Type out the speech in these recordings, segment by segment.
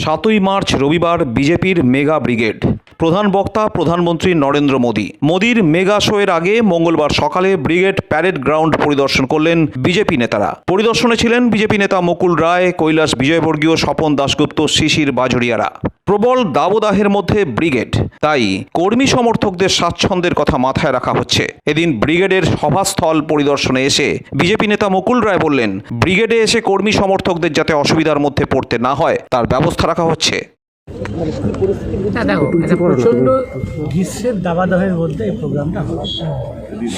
7ই March রবিবার বিজেপির mega brigade. প্রধান বক্তা প্রধানমন্ত্রী নরেন্দ্র মোদী। মোদীর মেগা শোয়ের আগে মঙ্গলবার সকালে ব্রিগেড প্যারেড গ্রাউন্ড পরিদর্শন করলেন বিজেপি নেতারা। পরিদর্শনে ছিলেন বিজেপি নেতা মুকুল রায়, কৈলাস বিজয়বর্গীয়, স্বপন দাশগুপ্ত, শিশির বাজরিয়ারা। প্রবল দাবদাহের মধ্যে ব্রিগেড, তাই কর্মী সমর্থকদের স্বাচ্ছন্দ্যের কথা মাথায় রাখা হচ্ছে। এদিন ব্রিগেডের সভাস্থল পরিদর্শনে এসে বিজেপি নেতা মুকুল রায় বললেন, ব্রিগেডে এসে কর্মী সমর্থকদের যাতে অসুবিধার মধ্যে পড়তে না হয় তার ব্যবস্থা রাখা হচ্ছে। দেখো, প্রচণ্ড গ্রীষ্মের দাবাদাহের মধ্যে এই প্রোগ্রামটা হবে।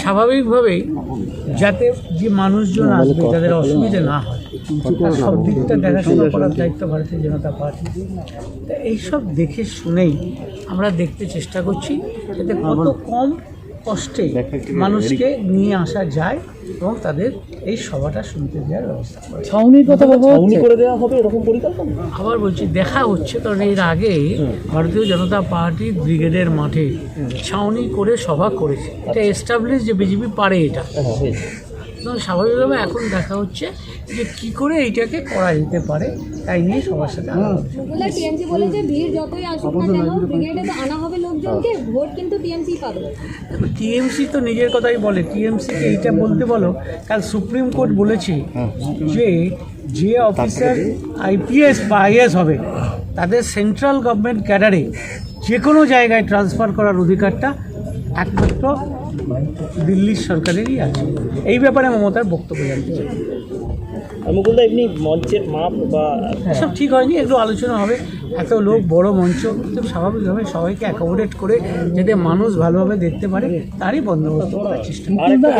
স্বাভাবিকভাবেই যাতে যে মানুষজন আসবে যাদের অসুবিধা না হয় তার সব দিকটা দেখাশোনা করার দায়িত্ব ভারতীয় জনতা পার্টি। তা এইসব দেখে শুনেই আমরা দেখতে চেষ্টা করছি যাতে কত কম কষ্টে মানুষকে নিয়ে আসা যায় এবং তাদের এই সভাটা শুনতে দেওয়ার ব্যবস্থা করে। ছাউনির কথা ছাউনি করে দেওয়া হবে এরকম পরিকল্পনা আবার বলছি দেখা হচ্ছে, কারণ এর আগে ভারতীয় জনতা পার্টি ব্রিগেডের মাঠে ছাউনি করে সভা করেছে। এটা এস্টাবলিশ যে বিজেপি পারে এটা, এবং স্বাভাবিকভাবে এখন দেখা হচ্ছে যে কী করে এইটাকে করা যেতে পারে, তাই নিয়ে সবার সাথে টিএমসি বলে যে ভিড় যতই আসুক না কেন ব্রিগেডে তো আনা হবে লোকজনকে, ভোট কিন্তু টিএমসি পাবে। টিএমসি তো নিজের কথাই বলে, টিএমসিকে এইটা বলতে বলো। কাল সুপ্রিম কোর্ট বলেছে যে অফিসার আইপিএস বা আইএস হবে তাদের সেন্ট্রাল গভর্নমেন্ট ক্যাডারে যে কোনো জায়গায় ট্রান্সফার করার অধিকারটা একমাত্র দিল্লির সরকারেরই আছে। এই ব্যাপারে মমতার বক্তব্য জানতে চাই। মুকুলদা, এমনি মঞ্চের মাপ বা সব ঠিক হয়নি, একটু আলোচনা হবে। এত লোক, বড় মঞ্চ, কিন্তু স্বাভাবিকভাবে সবাইকে অ্যাকোমোডেট করে যাতে মানুষ ভালোভাবে দেখতে পারে তারই বন্দোবস্ত করার চেষ্টা।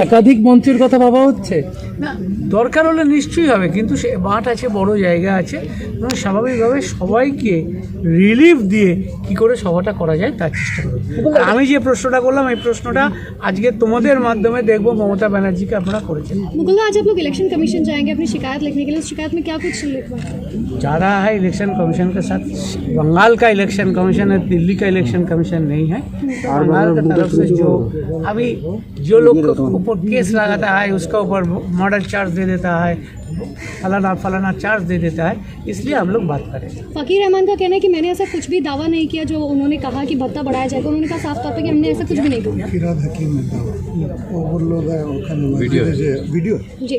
একাধিক মঞ্চের কথা ভাবা হচ্ছে না, দরকার হলে নিশ্চয়ই হবে, কিন্তু সে মাঠ আছে, বড় জায়গা আছে, এবং স্বাভাবিকভাবে সবাইকে রিলিফ দিয়ে কি করে সভাটা করা যায় তার চেষ্টা করব। আর আমি যে প্রশ্নটা করলাম এই প্রশ্নটা আজকে তোমাদের মাধ্যমে দেখবো মমতা ব্যানার্জিকে আপনারা করেছেন। मुकुल आज आप लोग इलेक्शन कमीशन जाएंगे अपनी शिकायत लिखने के लिए, उस शिकायत में क्या कुछ लिखवाएं? जा रहा है इलेक्शन कमीशन के साथ। बंगाल का इलेक्शन कमीशन है, दिल्ली का इलेक्शन कमीशन नहीं है। बंगाल की तरफ से जो अभी जो लोग ऊपर केस लगाता है उसका ऊपर मर्डर चार्ज दे देता है, फलाना चार्ज दे देता है, इसलिए हम लोग बात करें। फकीर रहमान का कहना है कि मैंने ऐसा कुछ भी दावा नहीं किया जो उन्होंने कहा कि भत्ता बढ़ाया जाएगा। उन्होंने कहा साफ तौर पे कि हमने ऐसा कुछ भी नहीं किया। फिराद हकीम वो बोल वीडियो जी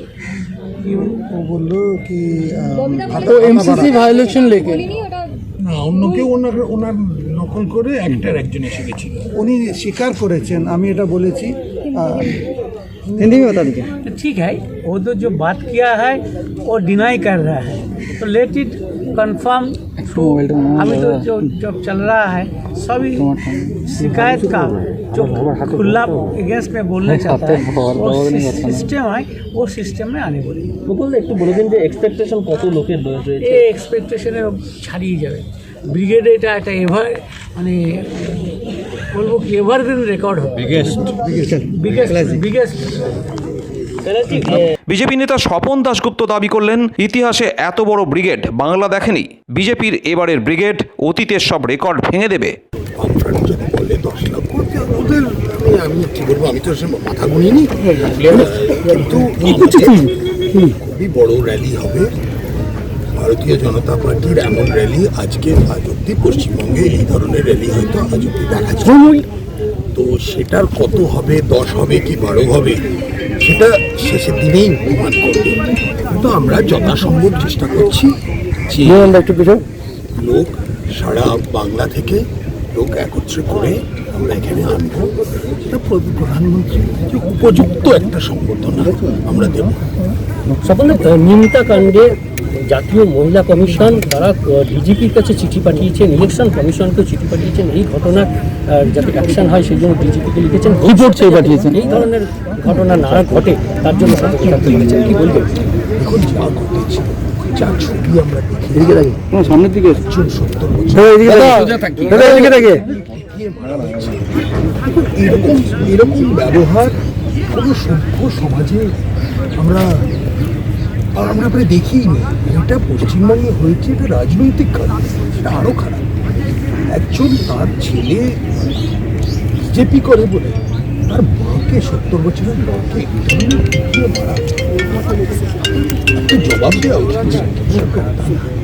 वो बोल कि তো এমসিসি ভায়োলেশন লেখে না অন্য কেউ ওনার নকল করে একজন এসে গেছিল, উনি স্বীকার করেছেন। আমি এটা বলেছি हिंदी में बता दीजिए। ठीक है, वो तो जो बात किया है वो डिनाई कर रहा है, तो लेट इट कंफर्म। अभी तो जो चल रहा है सभी शिकायत का जो खुला अगेंस्ट में बोलना चाहता है वो सिस्टम है, वो सिस्टम में आने बोले। মুকুল একটু বলে দিন যে এক্সপেকটেশন কত লোকের রয়েছে? এই এক্সপেকটেশনে ছাড়িয়ে যাবে। ব্রিগেডে এটা একটা মানে বলবো কি এভারগ্রিন রেকর্ড হবে, বিগেস্ট। বিজেপি নেতা স্বপন দাশগুপ্ত দাবি করলেন, ইতিহাসে এত বড় ব্রিগেড বাংলা দেখেনি। বিজেপির এবারের ব্রিগেড অতীতের সব রেকর্ড ভেঙে দেবে। আমি কি বলবো, আমি তো মাথা গুনিনি, কিন্তু খুবই বড় র্যালি হবে ভারতীয় জনতা পার্টির। এমন র্যালি আজ অব্দি পশ্চিমবঙ্গে এই ধরনের র্যালি হয়তো আজ অব্দি দেখা যায়। তো সেটার কত হবে, 10 হবে কি 12 হবে, সেটা শেষের দিনেই প্রমাণ করবে। কিন্তু আমরা যথাসম্ভব চেষ্টা করছি যে লোক সারা বাংলা থেকে লোক একত্রে করে আমরা এখানে আনবো। সেটা প্রধানমন্ত্রী যে উপযুক্ত একটা সম্বর্ধনা আমরা দেব। নিমিতা কাণ্ডে জাতীয় মহিলা কমিশন তারা ডিজিপির কাছে চিঠি পাঠিয়েছেন, ইলেকশন কমিশনকে চিঠি পাঠিয়েছেন, এই ঘটনার যাতে অ্যাকশন হয় সেই জন্য ডিজিপিকে লিখেছেন, রিপোর্ট চেয়ে পাঠিয়েছেন। এই ধরনের ঘটনা না ঘটে তার জন্য সতর্ক থাকতে বলেছেন। কি বলবেন? এখন যা ঘটেছে, যা ছবি আমরা সামনের দিকে এরকম ব্যবহার কোনো সভ্য সমাজে আমরা প্রায় দেখিনি। এটা পশ্চিমবঙ্গে হয়েছে, এটা রাজনৈতিক কারণ, এটা আরও খারাপ। একজন তার ছেলে বিজেপি করে বলে তার মাকে মহিলাকে 70 বছরের লোককে একটু জবাব দেওয়া উচিত।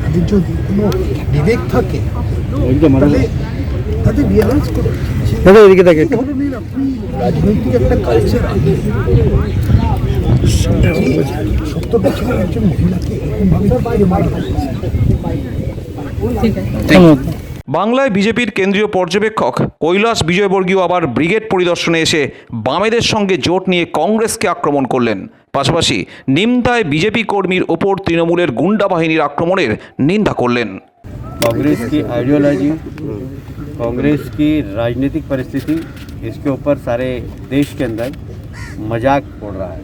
তাদের যদি কোনো বিবেক থাকে তাহলে তাদের রিয়েলাইজ করে এই ধরনের আপনি রাজনৈতিক একটা কালচার আগে 70 বছরের একজন মহিলাকে এরকমভাবে মারা হয়েছে। বাংলায় বিজেপির কেন্দ্রীয় পর্যবেক্ষক কৈলাস বিজয়বর্গীয় আবার ব্রিগেড পরিদর্শনে এসে বামেদের সঙ্গে জোট নিয়ে কংগ্রেসকে আক্রমণ করলেন। পাশাপাশি নিমতায় বিজেপি কর্মীর ওপর তৃণমূলের গুন্ডা বাহিনীর আক্রমণের নিন্দা করলেন। कांग्रेस की आइडियोलॉजी, कांग्रेस की राजनीतिक परिस्थिति, इसके ऊपर सारे देश के अंदर मजाक उड़ रहा है।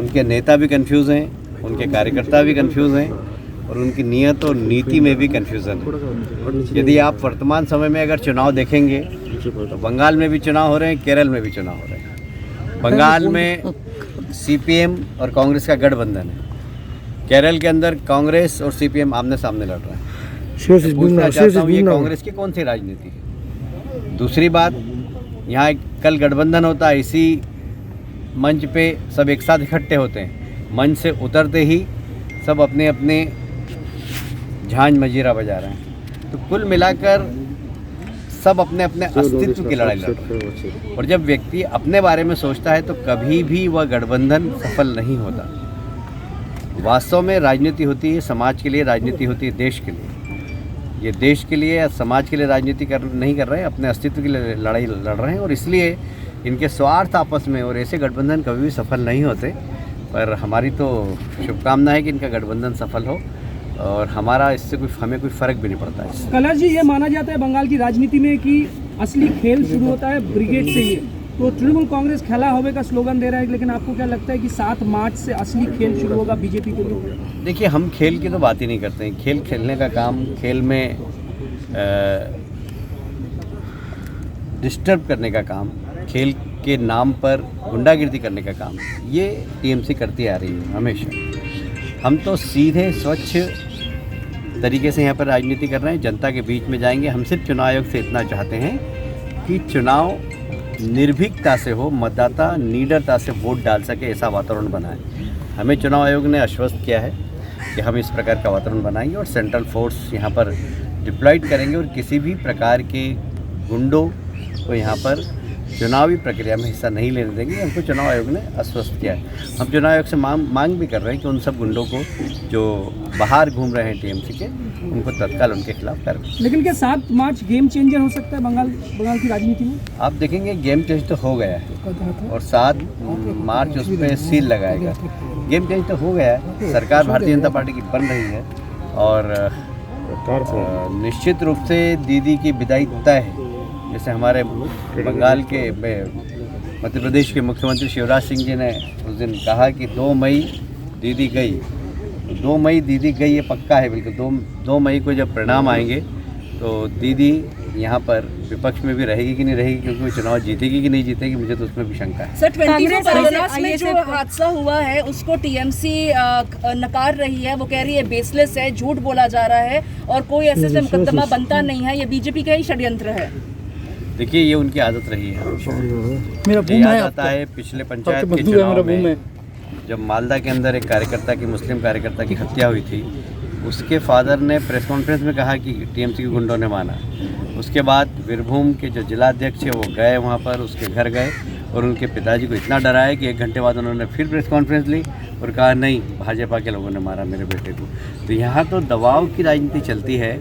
उनके नेता भी कंफ्यूज हैं, उनके कार्यकर्ता भी कंफ्यूज हैं और उनकी नीयत और नीति में भी कंफ्यूजन है। यदि आप वर्तमान समय में अगर चुनाव देखेंगे तो बंगाल में भी चुनाव हो रहे हैं, केरल में भी चुनाव हो रहे हैं। बंगाल में सीपीएम और कांग्रेस का गठबंधन है, केरल के अंदर कांग्रेस और सीपीएम आमने सामने लड़ रहे हैं। पूछना चाहता हूँ ये कांग्रेस की कौन सी राजनीति है? दूसरी बात, यहाँ कल गठबंधन होता है, इसी मंच पे सब एक साथ इकट्ठे होते हैं, मंच से उतरते ही सब अपने अपने झांझ मजीरा बजा रहे हैं। तो कुल मिलाकर सब अपने अपने अस्तित्व की लड़ाई लड़ रहे हैं। और जब व्यक्ति अपने बारे में सोचता है तो कभी भी वह गठबंधन सफल नहीं होता। वास्तव में राजनीति होती है समाज के लिए, राजनीति होती है देश के लिए। ये देश के लिए या समाज के लिए राजनीति नहीं कर रहे हैं, अपने अस्तित्व के लिए लड़ाई लड़ रहे हैं। और इसलिए इनके स्वार्थ आपस में और ऐसे गठबंधन कभी भी सफल नहीं होते। पर हमारी तो शुभकामना है कि इनका गठबंधन सफल हो और हमारा इससे हमें कोई फ़र्क भी नहीं पड़ता है। कैलाश जी, ये माना जाता है बंगाल की राजनीति में कि असली खेल शुरू होता है ब्रिगेड से ही। तो तृणमूल कांग्रेस खेला होवे का स्लोगन दे रहा है, लेकिन आपको क्या लगता है कि 7 मार्च से असली खेल शुरू होगा बीजेपी के लिए? देखिए, हम खेल की तो बात ही नहीं करते हैं। खेल खेलने का काम, खेल में डिस्टर्ब करने का काम, खेल के नाम पर गुंडागिर्दी करने का काम, ये टीएमसी करती आ रही है हमेशा। हम तो सीधे स्वच्छ तरीके से यहाँ पर राजनीति कर रहे हैं, जनता के बीच में जाएंगे। हम सिर्फ चुनाव आयोग से इतना चाहते हैं कि चुनाव निर्भीकता से हो, मतदाता निडरता से वोट डाल सके, ऐसा वातावरण बनाए। हमें चुनाव आयोग ने आश्वस्त किया है कि हम इस प्रकार का वातावरण बनाएंगे और सेंट्रल फोर्स यहाँ पर डिप्लॉयड करेंगे और किसी भी प्रकार के गुंडों को यहाँ पर चुनावी प्रक्रिया में हिस्सा नहीं लेने देंगे। हमको चुनाव आयोग ने आश्वस्त किया है। हम चुनाव आयोग से मांग भी कर रहे हैं कि उन सब गुंडों को जो बाहर घूम रहे हैं टीएमसी के, उनको तत्काल उनके खिलाफ कार्रवाई। लेकिन क्या 7 मार्च गेम चेंजर हो सकता है बंगाल की राजनीति में? आप देखेंगे गेम चेंज तो हो गया है और 7 मार्च उस पर सील लगाएगा। गेम चेंज तो हो गया है। सरकार भारतीय जनता पार्टी की बन रही है और निश्चित रूप से दीदी की विदाई तय है। जैसे हमारे बंगाल के मध्य प्रदेश के मुख्यमंत्री शिवराज सिंह जी ने उस दिन कहा कि 2 मई दीदी गई। 2 मई दीदी गई ये पक्का है बिल्कुल। 2 मई को जब परिणाम आएंगे तो दीदी यहाँ पर विपक्ष में भी रहेगी कि नहीं रहेगी, क्योंकि वो चुनाव जीतेगी कि नहीं जीतेगी, मुझे तो उसमें भी शंका है। सर, 24 परगनास में जो हादसा हुआ है उसको टीएमसी नकार रही है। वो कह रही है बेसलेस है, झूठ बोला जा रहा है और कोई ऐसे से मुकदमा बनता नहीं है, ये बीजेपी का ही षड्यंत्र है। देखिए, ये उनकी आदत रही है। मुझे याद आता है पिछले पंचायत के चुनाव में जब मालदा के अंदर एक कार्यकर्ता की, मुस्लिम कार्यकर्ता की हत्या हुई थी, उसके फादर ने प्रेस कॉन्फ्रेंस में कहा कि टीएमसी के गुंडों ने माना। उसके बाद बीरभूम के जो जिलाध्यक्ष है वो गए वहाँ पर, उसके घर गए और उनके पिताजी को इतना डराया कि 1 घंटे बाद उन्होंने फिर प्रेस कॉन्फ्रेंस ली और कहा नहीं, भाजपा के लोगों ने मारा मेरे बेटे को। तो यहाँ तो दबाव की राजनीति चलती है।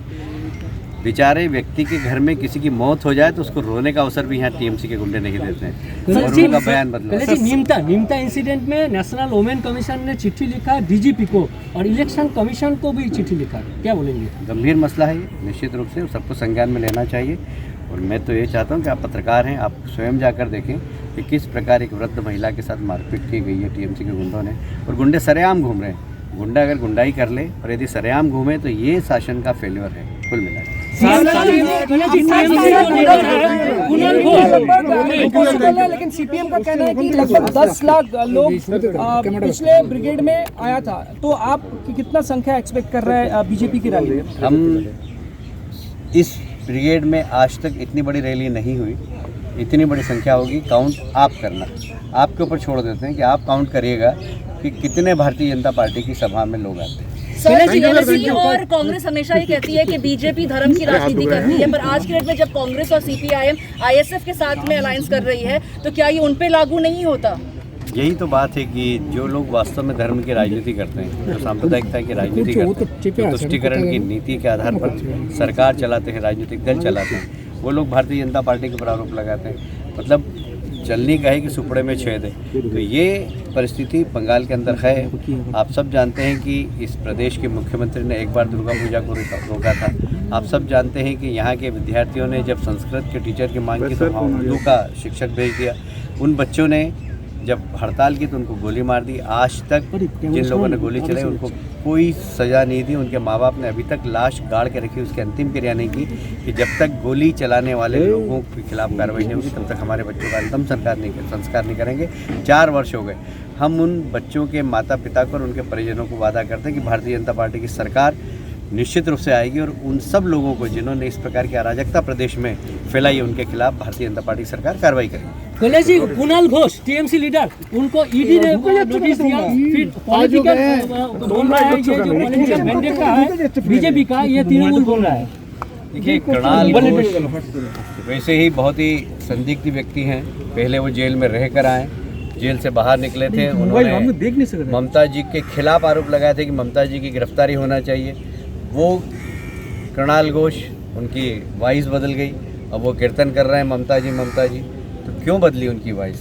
बेचारे व्यक्ति के घर में किसी की मौत हो जाए तो उसको रोने का अवसर भी यहाँ टीएमसी के गुंडे नहीं देते हैं और उनका बयान बदला। निमता इंसिडेंट में नेशनल वुमेन कमीशन ने चिट्ठी लिखा डीजीपी को और इलेक्शन कमीशन को भी चिट्ठी लिखा, क्या बोलेंगे? गंभीर मसला है ये, निश्चित रूप से सबको संज्ञान में लेना चाहिए। और मैं तो ये चाहता हूँ कि आप पत्रकार हैं, आप स्वयं जाकर देखें कि किस प्रकार एक वृद्ध महिला के साथ मारपीट की गई है टीएमसी के गुंडों ने। और गुंडे सरेआम घूम रहे हैं। गुंडा अगर गुंडाई कर ले और यदि सरेआम घूमे तो ये शासन का फेल्योर है कुल मिलाकर। लेकिन सीपीएम का कहना है कि लगभग 10 लाख लोग पिछले ब्रिगेड में आया था, तो आप कितना संख्या एक्सपेक्ट कर रहे हैं बीजेपी की रैली में? हम इस ब्रिगेड में आज तक इतनी बड़ी रैली नहीं हुई इतनी बड़ी संख्या होगी, काउंट आप करना, आपके ऊपर छोड़ देते हैं कि आप काउंट करिएगा कि कितने भारतीय जनता पार्टी की सभा में लोग आते हैं। सर, टीएमसी और कांग्रेस हमेशा ये कहती है कि बीजेपी धर्म की राजनीति करती है, पर आज के डेट में जब कांग्रेस और सीपीआईएम आईएसएफ के साथ में अलायंस कर रही है तो क्या ये उन पे लागू नहीं होता? यही तो बात है कि जो लोग वास्तव में धर्म की राजनीति करते हैं, जो सांप्रदायिकता की राजनीति करते हैं, जो तुष्टीकरण की नीति के आधार पर सरकार चलाते हैं, राजनीतिक दल चलाते हैं, वो लोग भारतीय जनता पार्टी के ऊपर आरोप लगाते हैं। मतलब चलनी का है कि सुपड़े में छेद है। तो ये परिस्थिति बंगाल के अंदर है। आप सब जानते हैं कि इस प्रदेश के मुख्यमंत्री ने एक बार दुर्गा पूजा को रोका था। आप सब जानते हैं कि यहाँ के विद्यार्थियों ने जब संस्कृत के टीचर की मांग की तो उर्दू का शिक्षक भेज दिया। उन बच्चों ने जब हड़ताल की तो उनको गोली मार दी। आज तक जिन लोगों ने गोली चलाई उनको कोई सज़ा नहीं दी। उनके माँ बाप ने अभी तक लाश गाड़ के रखी, उसकी अंतिम क्रिया नहीं की कि जब तक गोली चलाने वाले लोगों के खिलाफ कार्रवाई नहीं होगी तब तक हमारे बच्चों का अंतिम संस्कार नहीं करेंगे। 4 वर्ष हो गए। हम उन बच्चों के माता पिता को और उनके परिजनों को वादा करते हैं कि भारतीय जनता पार्टी की सरकार निश्चित रूप से आएगी और उन सब लोगों को जिन्होंने इस प्रकार की अराजकता प्रदेश में फैलाई है उनके खिलाफ भारतीय जनता पार्टी की सरकार कार्रवाई करेगी। कैलाश जी, कुणाल घोष टीएमसी लीडर, उनको ईडी ने नोटिस दिया, फिर पॉलिटिकल बोल रहा है, ये जो पॉलिटिकल वेंडेटा है बीजेपी का, ये तृणमूल बोल रहा है। देखिए, कुणाल घोष वैसे ही बहुत ही संदिग्ध व्यक्ति हैं। पहले वो जेल में रह कर आए, जेल से बाहर निकले थे। उन्होंने ममता जी के खिलाफ आरोप लगाए थे कि ममता जी की गिरफ्तारी होना चाहिए। वो कुणाल घोष, उनकी वॉइस बदल गई, अब वो कीर्तन कर रहे हैं ममता जी। तो क्यों बदली उनकी वॉइस?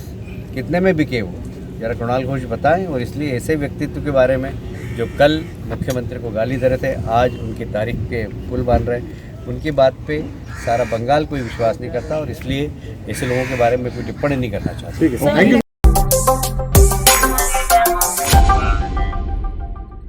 कितने में बिके वो? जरा कुणाल घोष बताएं। और इसलिए ऐसे व्यक्तित्व के बारे में जो कल मुख्यमंत्री को गाली दे रहे थे, आज उनकी तारीफ के पुल बांध रहे हैं, उनकी बात पे सारा बंगाल कोई विश्वास नहीं करता और इसलिए ऐसे लोगों के बारे में कोई टिप्पणी नहीं करना चाहता।